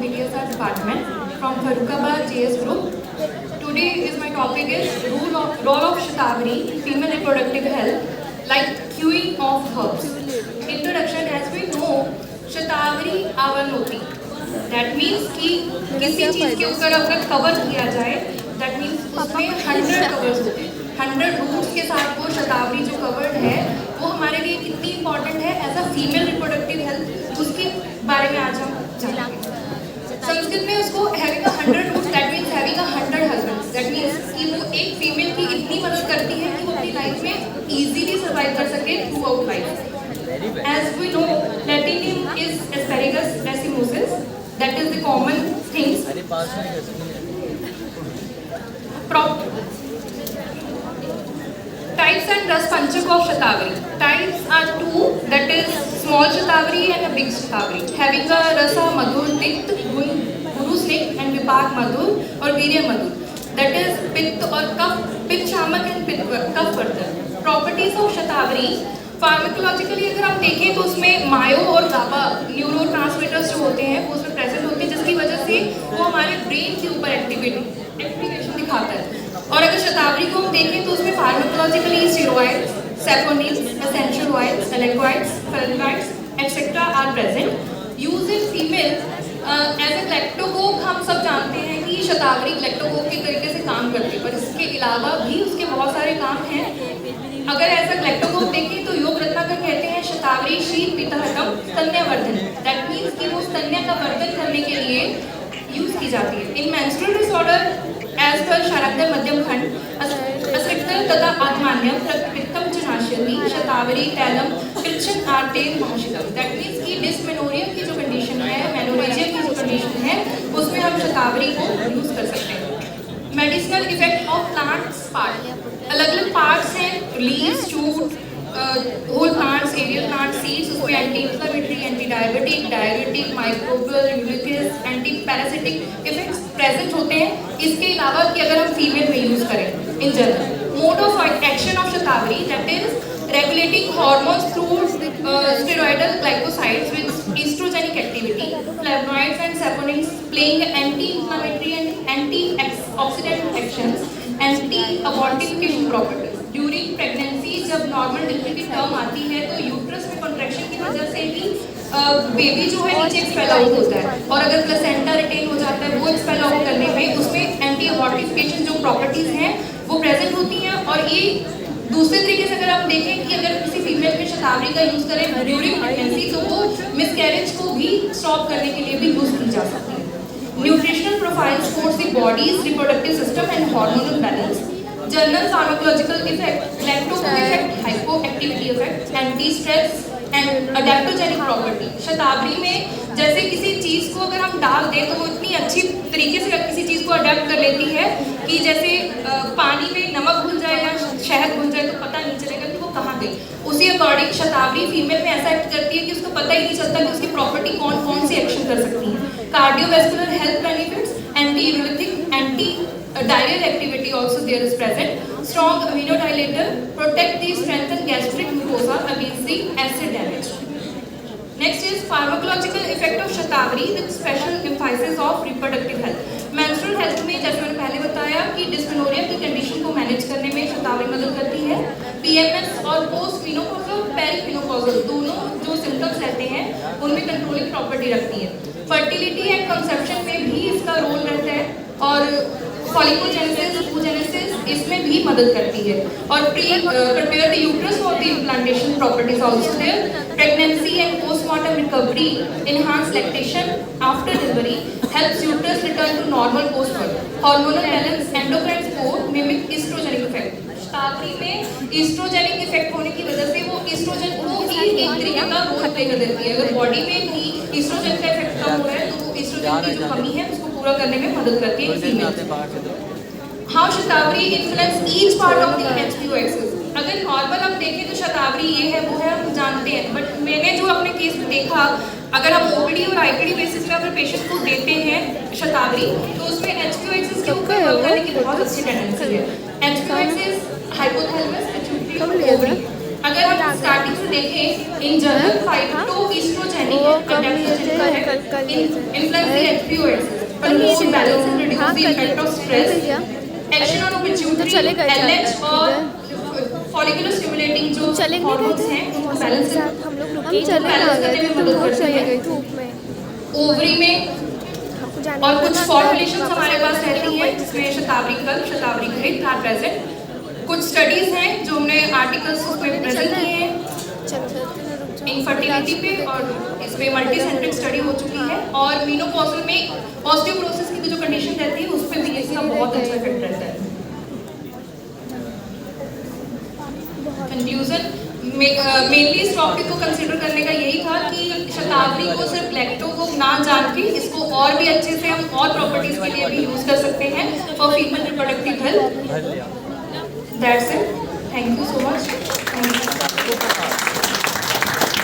ADSR department from Farrukhabad JS Group. Today is my topic is role of Shatavari in female reproductive health, like queuing of herbs. Introduction: as we know, Shatavari avanoti. That means कि किसी चीज के ऊपर अगर cover किया जाए, that means उसमें 100 covers होते हैं. 100 रूट्स के साथ वो शतावरी जो कवर्ड है वो हमारे लिए कितनी इंपॉर्टेंट है as a female reproductive health, उसके बारे में आज हम जानेंगे. संस्कृत में उसको having a 100 roots that means having a 100 husbands. That means कि वो एक फीमेल की इतनी मदद करती है कि वो अपनी लाइफ में इजीली सर्वाइव कर सके through out life. As we know, Latin is Asparagus racemosus. That is the common things. Types and rasa panchak of Shatavari. Types are two, that is small Shatavari and a big Shatavari. Having a rasa madhur, pitt, guru snake and vipak madhur or virya madhur. That is pitt or kaf, pitt shamak and pitt kaf vardhan. Properties of Shatavari. Pharmacologically अगर हम देखें तो उसमें मायो और गाबा neuro transmitters जो होते हैं वो उसमें प्रेजेंट होते हैं, जिसकी वजह से वो हमारे ब्रेन के ऊपर एक्टिवेशन दिखाता है. और अगर शतावरी को हम देखें तो उसमें pharmacologically steroids, saponins, essential oils, alkaloids, phenoids etcetera are present. Use in female as a galactagogue. हम सब जानते हैं कि शतावरी ग्लैक्टोकोक के तरीके से काम करती है, पर इसके अलावा भी उसके बहुत सारे काम हैं. अगर ऐसा ग्लैक्टोकोक देखें तो योग रत्नाकर कहते हैं शतावरी शीत पितहतम स्तन्यवर्धन. दैट मीन्स कि वो स्तन्य का वर्धन करने के लिए यूज की जाती है. इन मेंस्ट्रुअल डिसऑर्डर एज पर शारक्य मध्यम खंड अस्रिक्तम तथा आत्मान्यम प्रकृतम च नाशयति शतावरी तैलम कृच्छन आर्तेन भाषितम. दैट मीन्स कि डिस्मेनोरिया की जो कंडीशन है, मेनोरेजिया की जो कंडीशन है, उसमें हम शतावरी को यूज कर सकते हैं. Medicinal effect of plants part. अलग अलग पार्ट्स हैं, leaves, shoot, whole plants, aerial plant, seeds. उसमें anti inflammatory, anti diabetic, diuretic, microbial, uric, anti parasitic effects present होते हैं. इसके अलावा कि अगर हम फीमेल में यूज करें in general. Mode of action of shatavari that is regulating hormones through steroidal glycosides with estrogenic activity, flavonoids and saponins playing anti-inflammatory and anti-oxidant actions, anti-abortification properties. During pregnancy जब normal delivery की term आती है तो uterus में contraction की वजह से भी बेबी जो है नीचे एक्सपेल आउट होता है, और अगर प्लेसेंटा रिटेन हो जाता है वो एक्सपेल आउट करने में उसमें एंटी-अबॉर्टिफिकेशन जो प्रॉपर्टीज हैं वो प्रेजेंट होती हैं. और ये दूसरे तरीके से अगर हम देखें कि अगर किसी फीमेल में शतावरी का यूज करें ड्यूरिंग प्रेगनेंसी तो वो मिसकैरेज को भी स्टॉप करने के लिए भी यूज की जा सकती है. Nutritional profile supports the body's reproductive system and hormonal balance. General pharmacological effect, galactagogue effect, hypoactivity effect, anti stress and adaptogenic property. Shatavari में जैसे किसी चीज़ को अगर हम डाल दें तो वो इतनी अच्छी तरीके से किसी चीज़ को अडेप्ट कर लेती है कि जैसे पानी में नमक घुल जाए या शहद घुल जाए तो पता नहीं चलेगा कि वो कहाँ गई. उसी अकॉर्डिंग शतावरी फीमेल में ऐसा एक्ट करती है कि उसको पता ही नहीं चलता कि उसकी प्रॉपर्टी कौन कौन सी एक्शन कर सकती है. Cardiovascular health benefits, anti uretic, anti diarrheal activity also there is present. Strong immunodilator, protect the strengthen gastric mucosa against the acid damage. Next is pharmacological effect of Shatavari with special emphasis of reproductive health. Menstrual health में जैसे मैंने पहले बताया कि dysmenorrhoea की condition को manage करने में शतावरी मदद करती है. PMS और पोस्ट मेनोपॉजल, पेरीमेनोपॉजल दोनों जो सिम्टम्स रहते हैं उनमें कंट्रोलिंग प्रॉपर्टी रखती है. फर्टिलिटी एंड कंसेप्शन में भी इसका रोल रहता है और फॉलिकोजेनेसिस, oogenesis इसमें भी मदद करती है. और prepare the uterus for the implantation properties also there. Pregnancy and postmortem recovery, enhance lactation after delivery, helps uterus return to normal postpartum. Hormonal balance, endocrine support, mimic estrogenic effect. शतावरी में estrogenic effect होने की वजह से वो estrogen को ही एक तरीके का रोल प्ले कर देती है. अगर बॉडी में भी estrogen का इफेक्ट कम हो रहा है तो वो estrogen की जो कमी है उसको पूरा करने में मदद करती है female. How shatavari influence each part of the HPO axis. अगर नॉर्मल हम देखें तो शतावरी ये है वो है हम जानते हैं, बट मैंने जो अपने केस में देखा अगर हम ओपीडी और आईपीडी बेसिस पे अगर पेशेंट को देते हैं शतावरी तो उसमें HPO एक्सिस के ऊपर वर्क करने की बहुत अच्छी टेंडेंसी है. HPO axis hypothalamus, pituitary, ovary. अगर हम स्टार्टिंग से देखें, इन जनरल फाइटोएस्ट्रोजेनिक एडेप्टोजेनिक है influence the FPOS promote balance and reduce the impact of stress, action on pituitary, LH और follicular stimulating जो हार्मोन्स हैं उनको बैलेंस हम चले करने में मदद करते हैं धूप में, ओवरी में। और कुछ फॉर्मुलेशंस हमारे पास रहती हैं जिसमें शतावरी कल्प, शतावरी घृत आर प्रेजेंट। कुछ स्टडीज हैं जो हमने आर्टिकल्स उसमें प्रेजेंट किए हैं इनफर्टिलिटी पे, और इसमें मल्टी सेंट्रिक स्टडी हो चुकी है। और मीनोपॉजल में ऑस्टियोपोरोसिस की भी जो कंडीशन रहती है उस पर भी इसका बहुत अच्छा इफेक्ट रहता है। कंक्लूजन मेनली इस टॉपिक को कंसिडर करने का यही था कि शतावरी को सिर्फ लैक्टो को ना जान के इसको और भी अच्छे से हम और प्रॉपर्टीज के लिए भी यूज कर सकते हैं for female reproductive health. That's it, thank you so much.